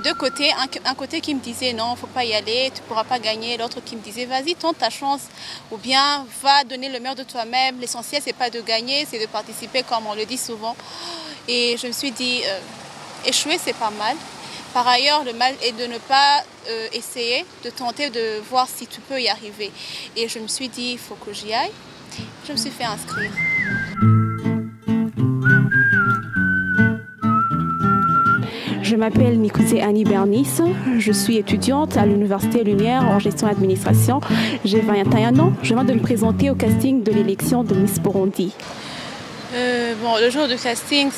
deux côtés, un côté qui me disait non, il ne faut pas y aller, tu ne pourras pas gagner, l'autre qui me disait vas-y, tente ta chance, ou bien va donner le meilleur de toi-même, l'essentiel c'est pas de gagner, c'est de participer comme on le dit souvent. Et je me suis dit, échouer c'est pas mal. Par ailleurs, le mal est de ne pas essayer, de tenter de voir si tu peux y arriver. Et je me suis dit, il faut que j'y aille. Je me suis fait inscrire. Je m'appelle Nikouzé Annie Bernice, je suis étudiante à l'Université Lumière en gestion et administration. J'ai 21 ans, je viens de me présenter au casting de l'élection de Miss Burundi. Bon, le jour du casting,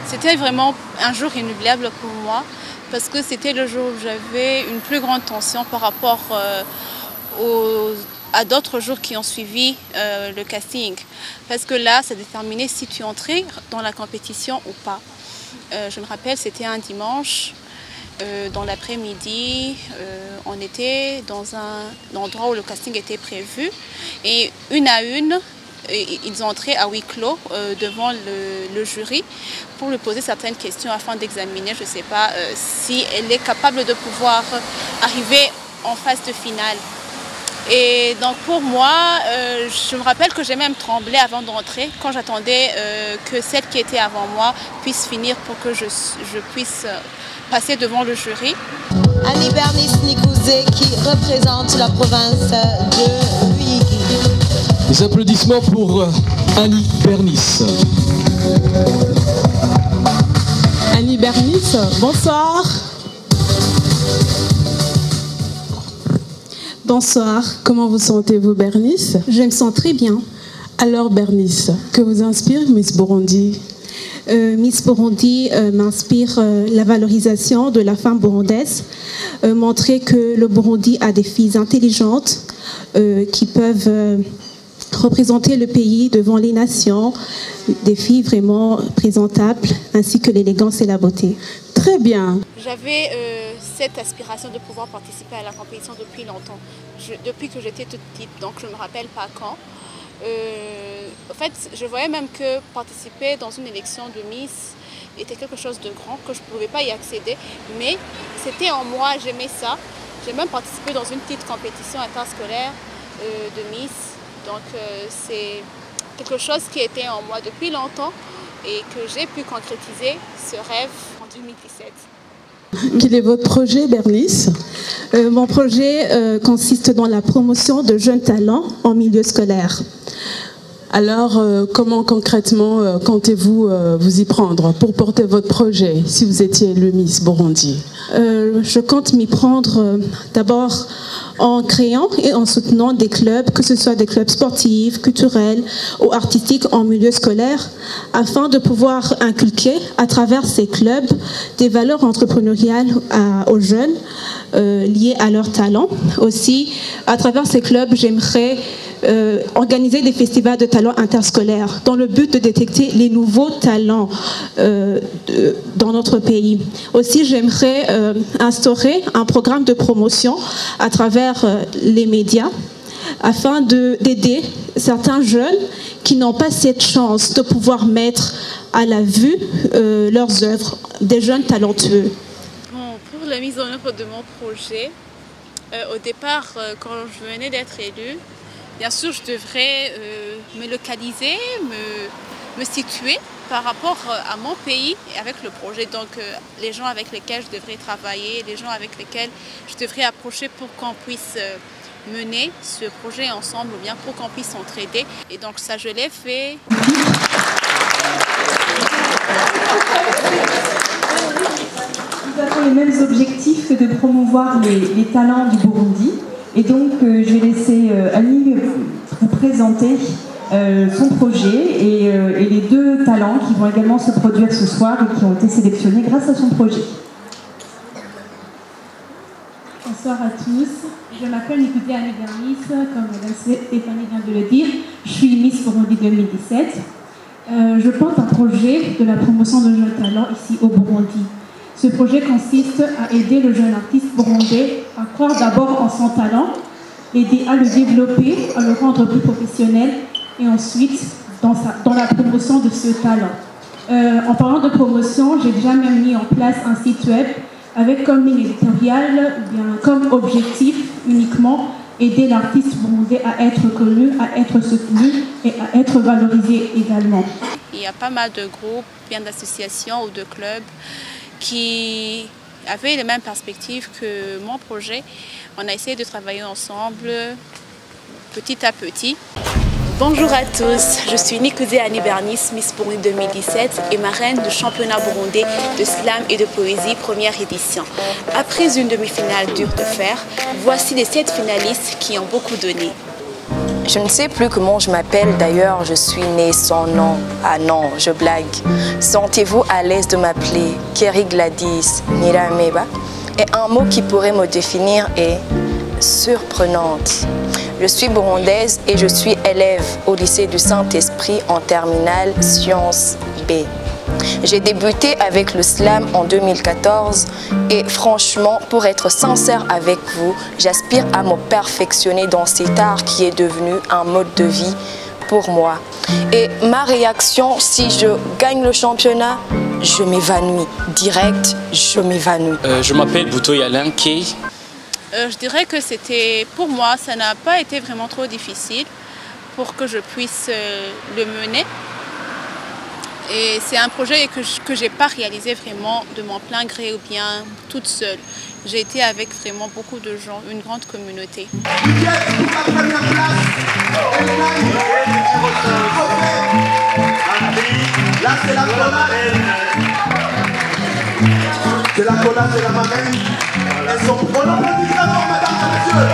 c'était vraiment un jour inoubliable pour moi parce que c'était le jour où j'avais une plus grande tension par rapport à d'autres jours qui ont suivi le casting. Parce que là, ça déterminait si tu entrais dans la compétition ou pas. Je me rappelle, c'était un dimanche, dans l'après-midi, on était dans un endroit où le casting était prévu et une à une, ils entraient à huis clos devant le jury pour lui poser certaines questions afin d'examiner, je ne sais pas, si elle est capable de pouvoir arriver en phase de finale. Et donc pour moi, je me rappelle que j'ai même tremblé avant d'entrer quand j'attendais que celle qui était avant moi puisse finir pour que je puisse passer devant le jury. Annie Bernice Nikouzé qui représente la province de Ruyigi. Les applaudissements pour Annie Bernice. Annie Bernice, bonsoir. Bonsoir, comment vous sentez-vous Bernice? Je me sens très bien. Alors Bernice, que vous inspire Miss Burundi? Miss Burundi m'inspire la valorisation de la femme burundaise, montrer que le Burundi a des filles intelligentes qui peuvent représenter le pays devant les nations, des filles vraiment présentables, ainsi que l'élégance et la beauté. Très bien. J'avais cette aspiration de pouvoir participer à la compétition depuis longtemps, depuis que j'étais toute petite, donc je ne me rappelle pas quand. En fait, je voyais même que participer dans une élection de Miss était quelque chose de grand, que je ne pouvais pas y accéder, mais c'était en moi, j'aimais ça. J'ai même participé dans une petite compétition interscolaire de Miss, donc c'est quelque chose qui était en moi depuis longtemps et que j'ai pu concrétiser ce rêve en 2017. Quel est votre projet, Bernice? Mon projet consiste dans la promotion de jeunes talents en milieu scolaire. Alors, comment concrètement comptez-vous vous y prendre pour porter votre projet si vous étiez le Miss Burundi? Je compte m'y prendre d'abord en créant et en soutenant des clubs, que ce soit des clubs sportifs, culturels ou artistiques en milieu scolaire, afin de pouvoir inculquer à travers ces clubs des valeurs entrepreneuriales aux jeunes liées à leurs talents. Aussi, à travers ces clubs, j'aimerais organiser des festivals de talents interscolaires dans le but de détecter les nouveaux talents dans notre pays. Aussi, j'aimerais instaurer un programme de promotion à travers les médias afin d'aider certains jeunes qui n'ont pas cette chance de pouvoir mettre à la vue leurs œuvres, des jeunes talentueux. Bon, pour la mise en œuvre de mon projet, au départ, quand je venais d'être élue, bien sûr, je devrais me localiser, me situer par rapport à mon pays et avec le projet. Donc, les gens avec lesquels je devrais travailler, les gens avec lesquels je devrais approcher pour qu'on puisse mener ce projet ensemble ou bien pour qu'on puisse s'entraider. Et donc, ça, je l'ai fait. Nous avons les mêmes objectifs que de promouvoir les talents du Burundi. Et donc, je vais laisser Annie vous présenter son projet et les deux talents qui vont également se produire ce soir et qui ont été sélectionnés grâce à son projet. Bonsoir à tous. Je m'appelle Nikouzé Annie Bernice, comme Mme Stéphanie vient de le dire. Je suis Miss Burundi 2017. Je porte un projet de la promotion de jeunes talents ici au Burundi. Ce projet consiste à aider le jeune artiste burundais à croire d'abord en son talent, aider à le développer, à le rendre plus professionnel et ensuite dans la promotion de ce talent. En parlant de promotion, j'ai déjà même mis en place un site web avec comme ligne éditoriale, bien, comme objectif uniquement aider l'artiste burundais à être connu, à être soutenu et à être valorisé également. Il y a pas mal de groupes, bien d'associations ou de clubs qui avaient les mêmes perspectives que mon projet. On a essayé de travailler ensemble petit à petit. Bonjour à tous, je suis Nikouzé Annie Bernice, Miss Burundi 2017 et marraine du championnat burundais de slam et de poésie première édition. Après une demi-finale dure de fer, voici les 7 finalistes qui ont beaucoup donné. Je ne sais plus comment je m'appelle, d'ailleurs je suis née sans nom. Ah non, je blague. Sentez-vous à l'aise de m'appeler Keri Gladys Nirameba? Et un mot qui pourrait me définir est surprenante. Je suis burundaise et je suis élève au lycée du Saint-Esprit en terminale Sciences B. J'ai débuté avec le slam en 2014 et franchement, pour être sincère avec vous, j'aspire à me perfectionner dans cet art qui est devenu un mode de vie pour moi. Et ma réaction, si je gagne le championnat, je m'évanouis. Direct, je m'évanouis. Je m'appelle Bouto Yalin Kay. Je dirais que c'était, pour moi, ça n'a pas été vraiment trop difficile pour que je puisse le mener. Et c'est un projet que je n'ai pas réalisé vraiment de mon plein gré ou bien toute seule. J'ai été avec vraiment beaucoup de gens, une grande communauté. Là, c'est la collade. C'est la collade, c'est la marraine. Elles sont pour l'applaudissement d'abord, mesdames et messieurs.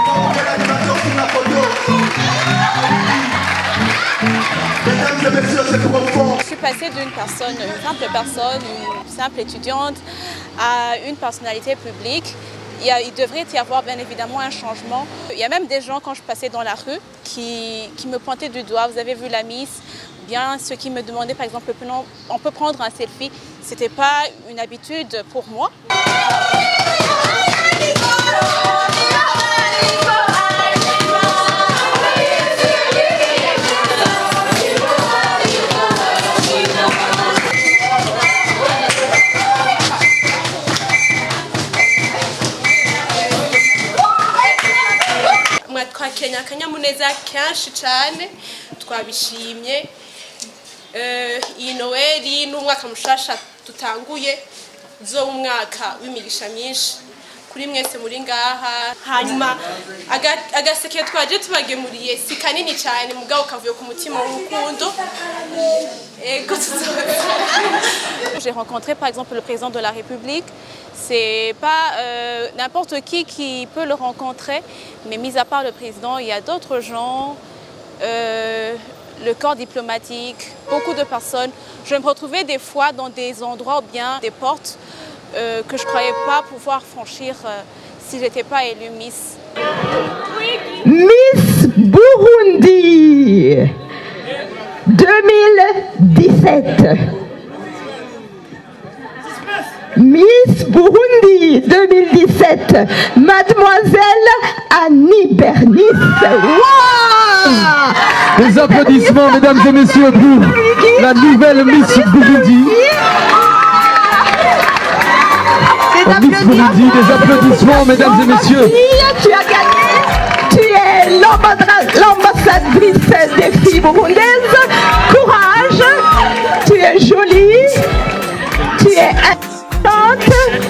On fait l'animation sur la photo. Mesdames et messieurs, c'est profond. Je suis passée d'une personne, une simple étudiante, à une personnalité publique. Il devrait y avoir bien évidemment un changement. Il y a même des gens, quand je passais dans la rue, qui me pointaient du doigt. Vous avez vu la Miss, bien ceux qui me demandaient par exemple, on peut prendre un selfie. Ce n'était pas une habitude pour moi. twakenya akanyamuneza kenshi cyane twabishimye iyi Noeli n'umwaka mushasha tutanguye zo umwaka w'imigisha myinshi kuri mwese muri ngaha hanyuma agaseke twaje tubagemuriye si kanini cyane mugabo kavuye ku mutima w'urukundo. J'ai rencontré par exemple le président de la République. C'est pas n'importe qui peut le rencontrer, mais mis à part le président, il y a d'autres gens, le corps diplomatique, beaucoup de personnes. Je me retrouvais des fois dans des endroits ou bien des portes que je ne croyais pas pouvoir franchir si je n'étais pas élue Miss. Miss Burundi 2017. Miss Burundi 2017, Mademoiselle Annie Bernice. Wow! Des applaudissements, mesdames et messieurs, pour la nouvelle Miss Burundi. Miss Burundi, des applaudissements, mesdames et messieurs. Tu as gagné. Tu es l'ambassadrice des filles burundaises. Courage. Tu es jolie. Tu es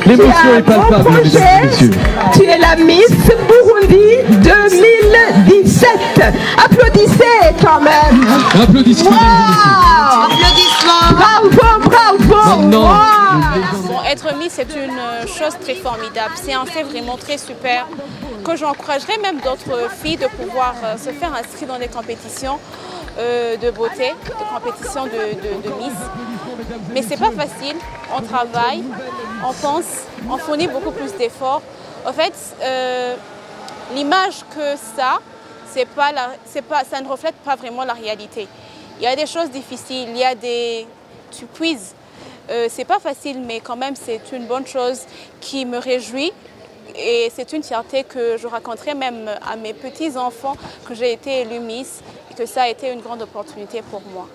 l'émotion est palpable, mesdames et messieurs. Tu es la Miss Burundi 2017. Applaudissez quand même. Applaudissements, wow. Applaudissements. Bravo, bravo. Bon, être Miss, c'est une chose très formidable. C'est un fait vraiment très super que j'encouragerais même d'autres filles de pouvoir se faire inscrire dans des compétitions de beauté, de compétitions de Miss. Mais c'est pas facile, on travaille, on pense, on fournit beaucoup plus d'efforts. En fait, l'image que ça ne reflète pas vraiment la réalité. Il y a des choses difficiles, il y a des quiz. C'est pas facile, mais quand même c'est une bonne chose qui me réjouit Et c'est une fierté que je raconterai même à mes petits-enfants que j'ai été élue Miss et que ça a été une grande opportunité pour moi.